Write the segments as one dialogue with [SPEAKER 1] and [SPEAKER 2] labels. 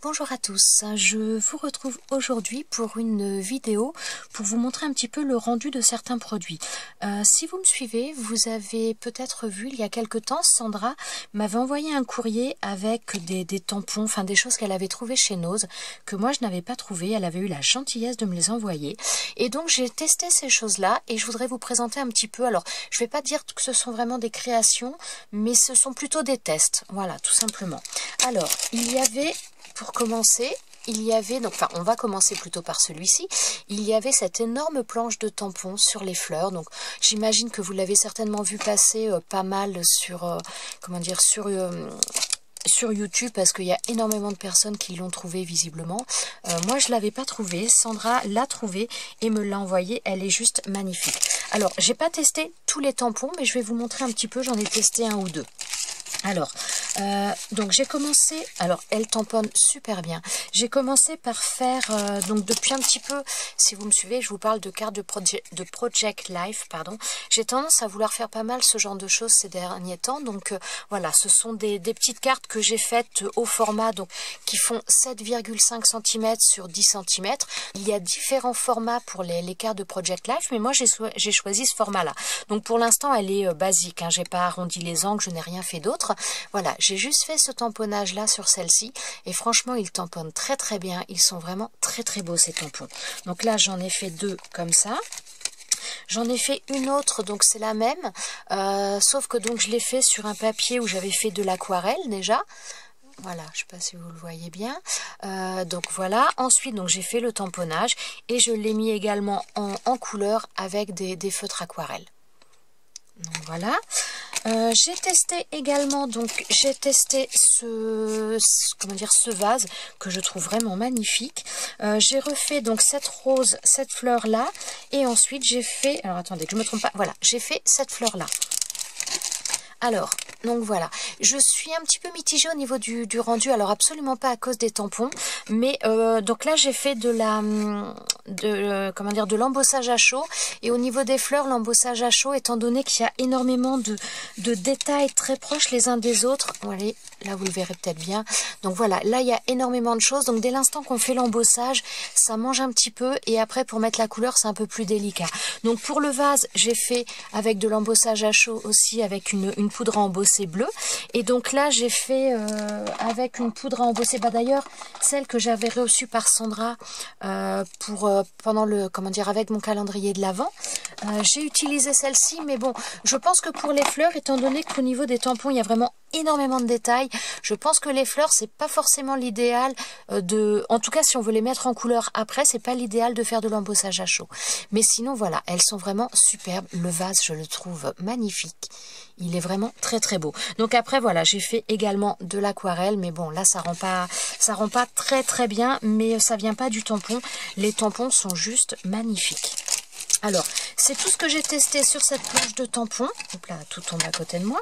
[SPEAKER 1] Bonjour à tous, je vous retrouve aujourd'hui pour une vidéo pour vous montrer un petit peu le rendu de certains produits. Si vous me suivez, vous avez peut-être vu il y a quelque temps, Sandra m'avait envoyé un courrier avec des tampons, enfin des choses qu'elle avait trouvées chez Nose, que moi je n'avais pas trouvé. Elle avait eu la gentillesse de me les envoyer. Et donc j'ai testé ces choses-là et je voudrais vous présenter un petit peu. Alors je ne vais pas dire que ce sont vraiment des créations, mais ce sont plutôt des tests, voilà, tout simplement. Alors, il y avait... Pour commencer, il y avait, donc, enfin on va commencer plutôt par celui-ci, il y avait cette énorme planche de tampons sur les fleurs, donc j'imagine que vous l'avez certainement vu passer pas mal sur, comment dire, sur YouTube, parce qu'il y a énormément de personnes qui l'ont trouvé visiblement. Moi je l'avais pas trouvé, Sandra l'a trouvé et me l'a envoyé, elle est juste magnifique. Alors j'ai pas testé tous les tampons, mais je vais vous montrer un petit peu, j'en ai testé un ou deux. Alors, donc j'ai commencé, alors elle tamponne super bien. J'ai commencé par faire, donc depuis un petit peu, si vous me suivez, je vous parle de cartes de Project Life, pardon. J'ai tendance à vouloir faire pas mal ce genre de choses ces derniers temps. Donc voilà, ce sont des petites cartes que j'ai faites au format, donc qui font 7,5 cm sur 10 cm. Il y a différents formats pour les cartes de Project Life, mais moi j'ai choisi ce format-là. Donc pour l'instant, elle est basique, hein, j'ai pas arrondi les angles, je n'ai rien fait d'autre. Voilà, j'ai juste fait ce tamponnage là sur celle-ci et franchement ils tamponnent très très bien, ils sont vraiment très très beaux ces tampons. Donc là j'en ai fait deux comme ça. J'en ai fait une autre, donc c'est la même, sauf que donc je l'ai fait sur un papier où j'avais fait de l'aquarelle déjà. Voilà, je ne sais pas si vous le voyez bien. Donc voilà, ensuite donc j'ai fait le tamponnage et je l'ai mis également en couleur avec des feutres aquarelles. Donc voilà. J'ai testé également, donc j'ai testé ce vase que je trouve vraiment magnifique. J'ai refait donc cette rose, cette fleur là, et ensuite j'ai fait, alors attendez que je me trompe pas, voilà, j'ai fait cette fleur là. Alors, donc voilà, je suis un petit peu mitigée au niveau du rendu, alors absolument pas à cause des tampons, mais donc là j'ai fait de l'embossage à chaud, et au niveau des fleurs, l'embossage à chaud, étant donné qu'il y a énormément de détails très proches les uns des autres, allez, là vous le verrez peut-être bien, donc voilà, là il y a énormément de choses, donc dès l'instant qu'on fait l'embossage, ça mange un petit peu, et après pour mettre la couleur c'est un peu plus délicat. Donc pour le vase, j'ai fait avec de l'embossage à chaud aussi, avec une poudre à embosser bleue, et donc là j'ai fait avec une poudre à embosser, d'ailleurs celle que j'avais reçue par Sandra pendant le, avec mon calendrier de l'Avent, j'ai utilisé celle-ci, mais bon, je pense que pour les fleurs, étant donné qu'au niveau des tampons il y a vraiment énormément de détails, je pense que les fleurs c'est pas forcément l'idéal en tout cas si on veut les mettre en couleur après, c'est pas l'idéal de faire de l'embossage à chaud, mais sinon voilà, elles sont vraiment superbes. Le vase je le trouve magnifique, il est vraiment très très beau. Donc après voilà, j'ai fait également de l'aquarelle, mais bon là ça rend pas très très bien, mais ça vient pas du tampon, les tampons sont juste magnifiques. Alors, c'est tout ce que j'ai testé sur cette planche de tampons. Hop là, tout tombe à côté de moi.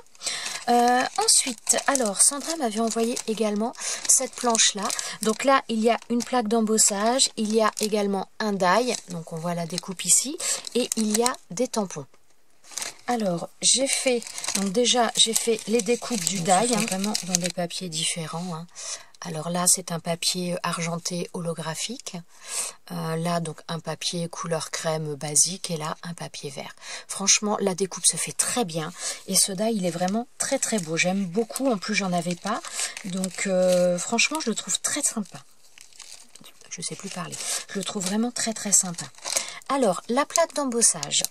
[SPEAKER 1] Ensuite, alors, Sandra m'avait envoyé également cette planche-là. Donc là, il y a une plaque d'embossage. Il y a également un die. Donc, on voit la découpe ici. Et il y a des tampons. Alors, j'ai fait les découpes du die, hein, vraiment dans des papiers différents, hein. Alors là, c'est un papier argenté holographique. Là, donc, un papier couleur crème basique. Et là, un papier vert. Franchement, la découpe se fait très bien. Et ce die, il est vraiment très très beau. J'aime beaucoup. En plus, j'en avais pas. Donc, franchement, je le trouve très sympa. Je sais plus parler. Je le trouve vraiment très très sympa. Alors, la plaque d'embossage.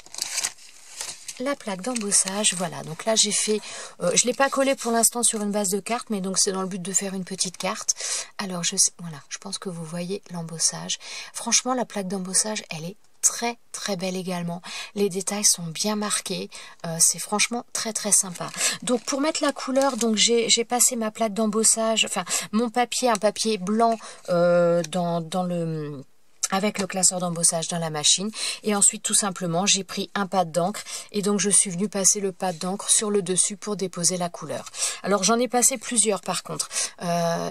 [SPEAKER 1] La plaque d'embossage, voilà, donc là j'ai fait, je ne l'ai pas collé pour l'instant sur une base de carte, mais donc c'est dans le but de faire une petite carte. Alors voilà, je pense que vous voyez l'embossage. Franchement, la plaque d'embossage, elle est très très belle également. Les détails sont bien marqués, c'est franchement très très sympa. Donc pour mettre la couleur, donc j'ai passé ma plaque d'embossage, enfin mon papier, un papier blanc avec le classeur d'embossage dans la machine, et ensuite tout simplement j'ai pris un pad d'encre et donc je suis venue passer le pad d'encre sur le dessus pour déposer la couleur. Alors j'en ai passé plusieurs par contre,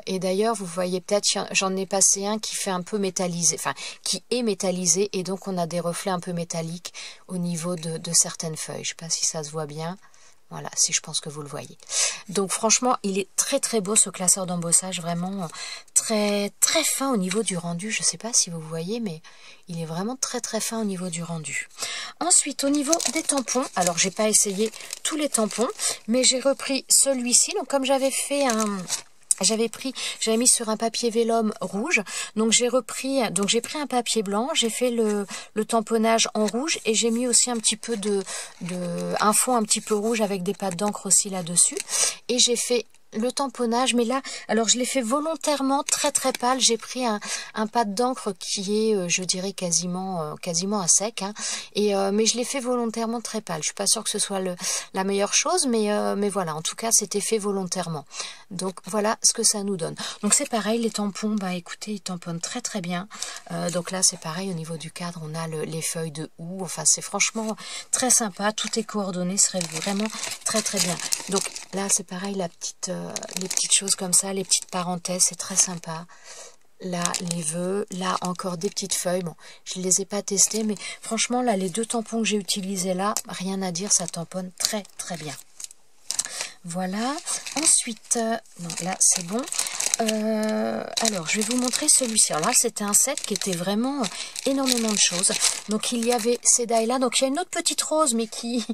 [SPEAKER 1] et d'ailleurs vous voyez peut-être, j'en ai passé un qui fait un peu métallisé, enfin qui est métallisé, et donc on a des reflets un peu métalliques au niveau de certaines feuilles. Je ne sais pas si ça se voit bien. Voilà, si je pense que vous le voyez. Donc franchement, il est très très beau ce classeur d'embossage, vraiment très très fin au niveau du rendu. Je ne sais pas si vous voyez, mais il est vraiment très très fin au niveau du rendu. Ensuite, au niveau des tampons, alors j'ai pas essayé tous les tampons, mais j'ai repris celui-ci. Donc comme j'avais fait j'avais mis sur un papier vélum rouge, donc j'ai pris un papier blanc, j'ai fait le tamponnage en rouge et j'ai mis aussi un petit peu un fond un petit peu rouge avec des pattes d'encre aussi là-dessus. Et j'ai fait le tamponnage, mais là, alors je l'ai fait volontairement très très pâle. J'ai pris un pad d'encre qui est, je dirais, quasiment à sec, hein, mais je l'ai fait volontairement très pâle. Je suis pas sûre que ce soit la meilleure chose, mais voilà, en tout cas, c'était fait volontairement. Donc voilà ce que ça nous donne. Donc c'est pareil, les tampons, bah écoutez, ils tamponnent très très bien. Donc là, c'est pareil, au niveau du cadre, on a les feuilles de houx. Enfin, c'est franchement très sympa. Tout est coordonné, ce serait vraiment très très bien. Donc là, c'est pareil, les petites choses comme ça, les petites parenthèses, c'est très sympa. Là, les vœux, là encore des petites feuilles. Bon, je ne les ai pas testées, mais franchement, là, les deux tampons que j'ai utilisés là, rien à dire, ça tamponne très très bien. Voilà. Ensuite, non, là c'est bon. Alors, je vais vous montrer celui-ci. Alors là, c'était un set qui était vraiment énormément de choses. Donc, il y avait ces dailles-là. Donc, il y a une autre petite rose, mais qui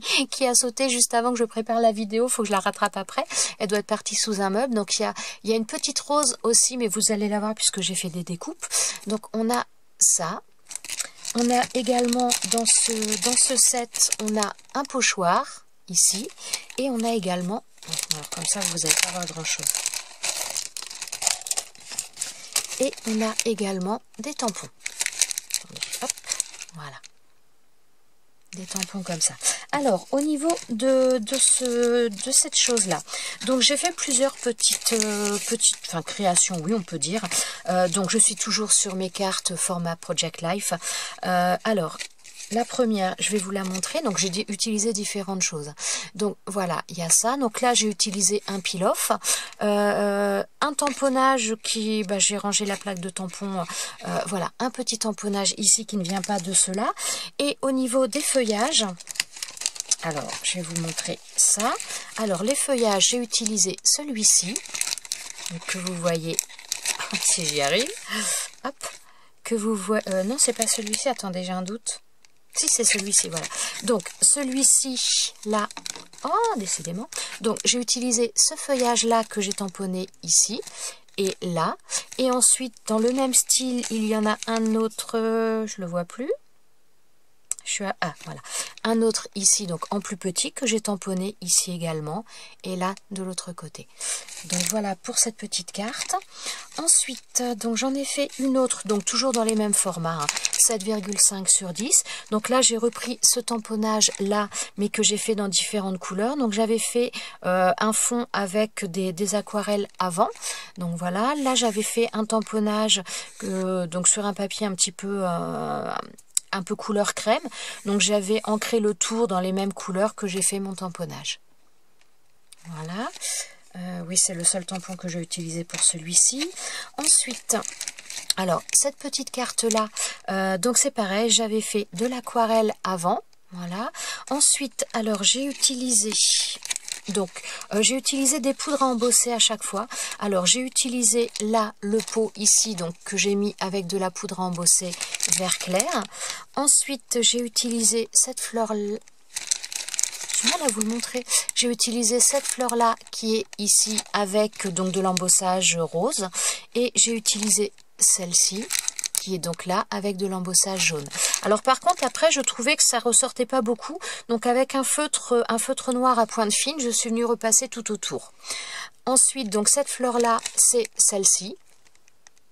[SPEAKER 1] a sauté juste avant que je prépare la vidéo. Il faut que je la rattrape après. Elle doit être partie sous un meuble. Donc, il y a une petite rose aussi, mais vous allez la voir puisque j'ai fait des découpes. Donc, on a ça. On a également, dans ce set, on a un pochoir, ici. Et on a également, alors comme ça, vous n'allez pas voir grand-chose. Et on a également des tampons. Hop, voilà. Des tampons comme ça. Alors, au niveau de cette chose-là, donc j'ai fait plusieurs petites créations, oui, on peut dire. Donc, je suis toujours sur mes cartes format Project Life. Alors, la première, je vais vous la montrer. Donc, j'ai utilisé différentes choses. Donc, voilà, il y a ça. Donc là, j'ai utilisé un peel-off. Un tamponnage qui... Bah, j'ai rangé la plaque de tampon. Voilà, un petit tamponnage ici qui ne vient pas de cela. Et au niveau des feuillages... Alors, je vais vous montrer ça. Alors, les feuillages, j'ai utilisé celui-ci. Que vous voyez... si j'y arrive. Hop. Que vous voyez... non, c'est pas celui-ci. Attendez, j'ai un doute. Si, c'est celui-ci, voilà. Donc, celui-ci, là, oh, décidément. Donc, j'ai utilisé ce feuillage-là que j'ai tamponné ici et là. Et ensuite, dans le même style, il y en a un autre, je le vois plus. Voilà. Un autre ici, donc en plus petit, que j'ai tamponné ici également. Et là, de l'autre côté. Donc voilà pour cette petite carte. Ensuite, donc j'en ai fait une autre, donc toujours dans les mêmes formats, hein, 7,5 sur 10. Donc là, j'ai repris ce tamponnage là, mais que j'ai fait dans différentes couleurs. Donc j'avais fait un fond avec des aquarelles avant. Donc voilà, là j'avais fait un tamponnage donc sur un papier un petit peu... un peu couleur crème, donc j'avais ancré le tour dans les mêmes couleurs que j'ai fait mon tamponnage. Voilà, oui, c'est le seul tampon que j'ai utilisé pour celui-ci. Ensuite, alors cette petite carte là, donc c'est pareil, j'avais fait de l'aquarelle avant, voilà. Ensuite, alors j'ai utilisé... Donc, j'ai utilisé des poudres à embosser à chaque fois. Alors, j'ai utilisé là le pot ici, donc que j'ai mis avec de la poudre à embosser vert clair. Ensuite, j'ai utilisé cette fleur. J'ai mal à vous le montrer. J'ai utilisé cette fleur là qui est ici avec donc de l'embossage rose, et j'ai utilisé celle-ci qui est donc là avec de l'embossage jaune. Alors par contre après je trouvais que ça ressortait pas beaucoup, donc avec un feutre noir à pointe fine, je suis venue repasser tout autour. Ensuite donc cette fleur là c'est celle-ci.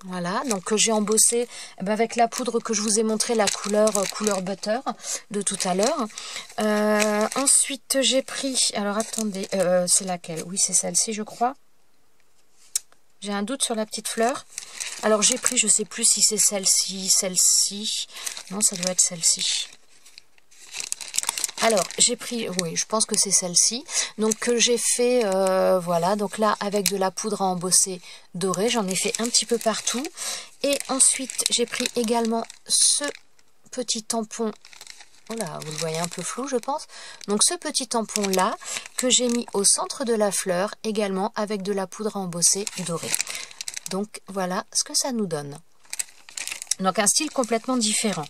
[SPEAKER 1] Voilà, donc que j'ai embossé avec la poudre que je vous ai montré, la couleur butter de tout à l'heure. Ensuite j'ai pris, alors attendez, c'est laquelle? Oui, c'est celle-ci je crois. J'ai un doute sur la petite fleur. Alors j'ai pris, je sais plus si c'est celle-ci. Non, ça doit être celle-ci. Alors j'ai pris, oui, je pense que c'est celle-ci. Donc que j'ai fait, voilà, donc là avec de la poudre à embosser dorée, j'en ai fait un petit peu partout. Et ensuite j'ai pris également ce petit tampon Voilà, vous le voyez un peu flou, je pense. Donc ce petit tampon là, que j'ai mis au centre de la fleur, également avec de la poudre à embosser dorée. Donc voilà ce que ça nous donne. Donc un style complètement différent.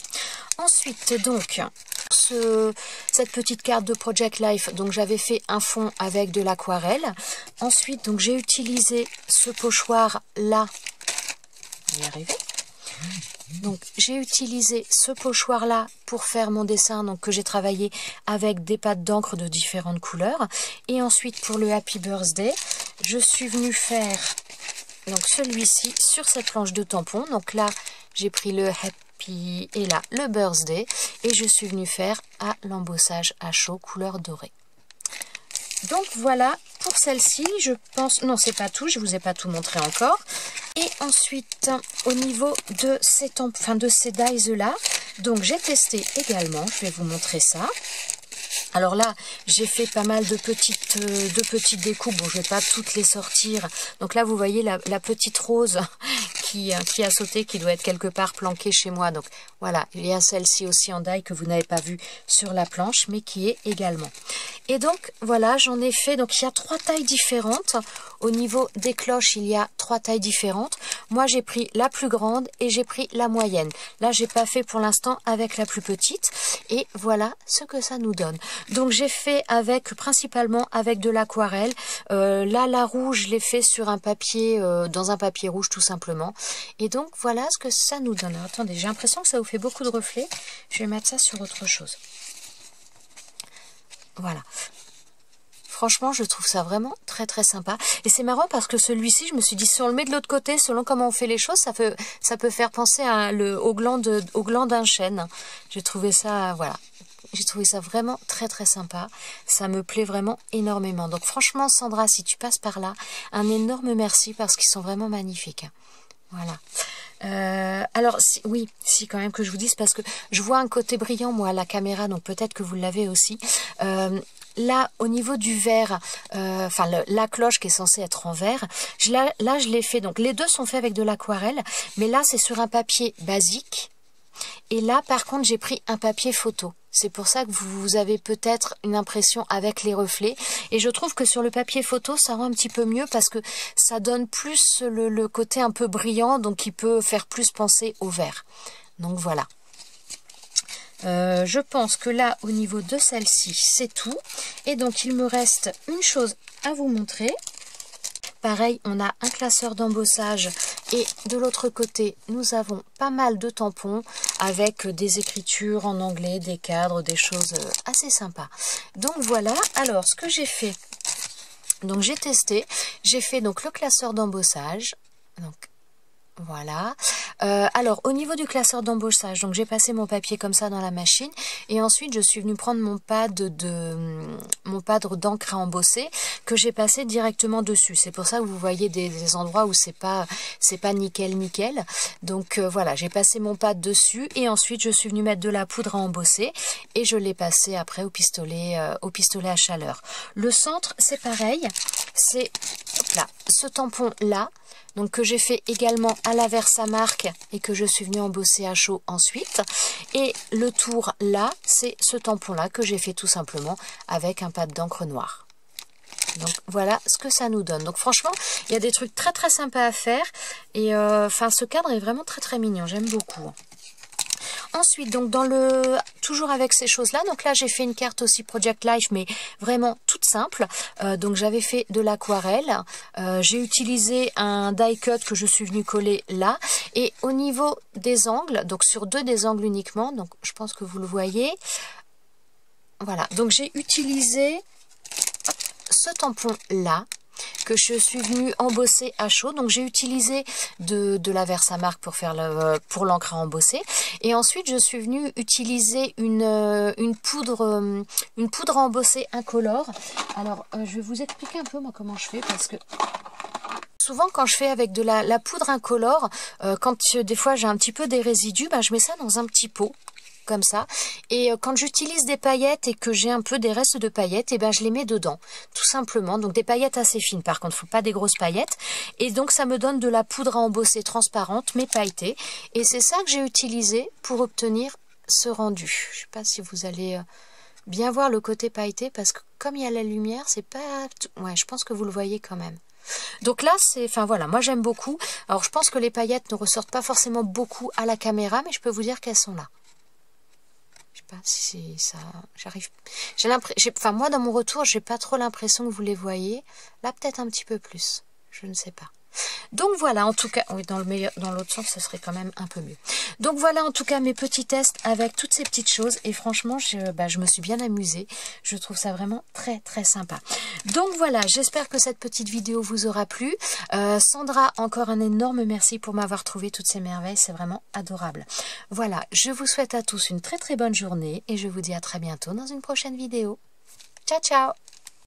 [SPEAKER 1] Ensuite, donc, cette petite carte de Project Life, donc j'avais fait un fond avec de l'aquarelle. Ensuite, donc j'ai utilisé ce pochoir là. On va y arriver. Donc j'ai utilisé ce pochoir là pour faire mon dessin, donc que j'ai travaillé avec des pattes d'encre de différentes couleurs. Et ensuite pour le Happy Birthday, je suis venue faire donc celui-ci sur cette planche de tampon. Donc là j'ai pris le Happy et là le Birthday et je suis venue faire à l'embossage à chaud couleur dorée. Donc voilà pour celle-ci, je pense, non c'est pas tout, je vous ai pas tout montré encore. Et ensuite au niveau de ces dies là, donc j'ai testé également, je vais vous montrer ça. Alors là, j'ai fait pas mal de petites découpes. Bon, je vais pas toutes les sortir. Donc là, vous voyez la petite rose qui a sauté, qui doit être quelque part planquée chez moi. Donc voilà, il y a celle-ci aussi en die que vous n'avez pas vue sur la planche, mais qui est également. Et donc voilà, j'en ai fait. Donc il y a 3 tailles différentes. Au niveau des cloches, il y a 3 tailles différentes. Moi, j'ai pris la plus grande et j'ai pris la moyenne. Là, j'ai pas fait pour l'instant avec la plus petite. Et voilà ce que ça nous donne. Donc j'ai fait principalement avec de l'aquarelle. Là la rouge, je l'ai fait sur un papier, dans un papier rouge tout simplement. Et donc voilà ce que ça nous donne. Alors, attendez, j'ai l'impression que ça vous fait beaucoup de reflets. Je vais mettre ça sur autre chose. Voilà. Franchement, je trouve ça vraiment très très sympa. Et c'est marrant parce que celui-ci, je me suis dit, si on le met de l'autre côté, selon comment on fait les choses, ça peut faire penser au gland d'un chêne. J'ai trouvé ça, voilà. J'ai trouvé ça vraiment très très sympa. Ça me plaît vraiment énormément. Donc franchement, Sandra, si tu passes par là, un énorme merci parce qu'ils sont vraiment magnifiques. Voilà. Alors, oui, quand même que je vous dise, parce que je vois un côté brillant, moi, à la caméra, donc peut-être que vous l'avez aussi. Là, au niveau du verre, la cloche qui est censée être en verre, là, je l'ai fait. Donc, les deux sont faits avec de l'aquarelle, mais là, c'est sur un papier basique. Et là, par contre, j'ai pris un papier photo. C'est pour ça que vous avez peut-être une impression avec les reflets. Et je trouve que sur le papier photo, ça rend un petit peu mieux parce que ça donne plus le côté un peu brillant, donc qui peut faire plus penser au vert. Donc voilà. Je pense que là, au niveau de celle-ci, c'est tout. Et donc, il me reste une chose à vous montrer. Pareil, on a un classeur d'embossage et de l'autre côté, nous avons pas mal de tampons avec des écritures en anglais, des cadres, des choses assez sympas. Donc voilà, alors ce que j'ai fait, donc j'ai testé, j'ai fait donc le classeur d'embossage, donc voilà. Alors au niveau du classeur d'embossage, donc j'ai passé mon papier comme ça dans la machine et ensuite je suis venue prendre mon pad d'encre à embosser que j'ai passé directement dessus. C'est pour ça que vous voyez des endroits où c'est pas nickel. Donc voilà, j'ai passé mon pad dessus et ensuite je suis venue mettre de la poudre à embosser et je l'ai passé après au pistolet à chaleur. Le centre c'est pareil, c'est là, ce tampon là. Donc que j'ai fait également à la Versamark et que je suis venue embosser à chaud ensuite. Et le tour là, c'est ce tampon là que j'ai fait tout simplement avec un pad d'encre noire. Donc voilà ce que ça nous donne. Donc franchement, il y a des trucs très très sympas à faire. Et ce cadre est vraiment très très mignon, j'aime beaucoup. Ensuite, donc toujours avec ces choses-là, donc là j'ai fait une carte aussi Project Life, mais vraiment toute simple. Donc j'avais fait de l'aquarelle, j'ai utilisé un die cut que je suis venue coller là. Et au niveau des angles, donc sur 2 des angles uniquement, donc je pense que vous le voyez. Voilà, donc j'ai utilisé ce tampon là, que je suis venue embosser à chaud. Donc j'ai utilisé de la Versamark pour l'encre à embosser. Et ensuite je suis venue utiliser une poudre à embosser incolore. Alors je vais vous expliquer un peu moi comment je fais parce que souvent quand je fais avec de la poudre incolore, quand des fois j'ai un petit peu des résidus, je mets ça dans un petit pot. Comme ça, et quand j'utilise des paillettes et que j'ai un peu des restes de paillettes, et je les mets dedans, tout simplement. Donc des paillettes assez fines, par contre, faut pas des grosses paillettes. Et donc ça me donne de la poudre à embosser transparente, mais pailletée. Et c'est ça que j'ai utilisé pour obtenir ce rendu. Je ne sais pas si vous allez bien voir le côté pailleté, parce que comme il y a la lumière, c'est pas... Ouais, je pense que vous le voyez quand même. Donc là, c'est... Enfin voilà, moi j'aime beaucoup. Alors je pense que les paillettes ne ressortent pas forcément beaucoup à la caméra, mais je peux vous dire qu'elles sont là. Je sais pas si ça... J'arrive... J'ai l'impression... Enfin moi, dans mon retour, j'ai pas trop l'impression que vous les voyez. Là, peut-être un petit peu plus. Je ne sais pas. Donc voilà, en tout cas, oui, dans l'autre sens, ce serait quand même un peu mieux. Donc voilà, en tout cas, mes petits tests avec toutes ces petites choses. Et franchement, je me suis bien amusée. Je trouve ça vraiment très, très sympa. Donc voilà, j'espère que cette petite vidéo vous aura plu. Sandra, encore un énorme merci pour m'avoir trouvé toutes ces merveilles. C'est vraiment adorable. Voilà, je vous souhaite à tous une très, très bonne journée. Et je vous dis à très bientôt dans une prochaine vidéo. Ciao, ciao!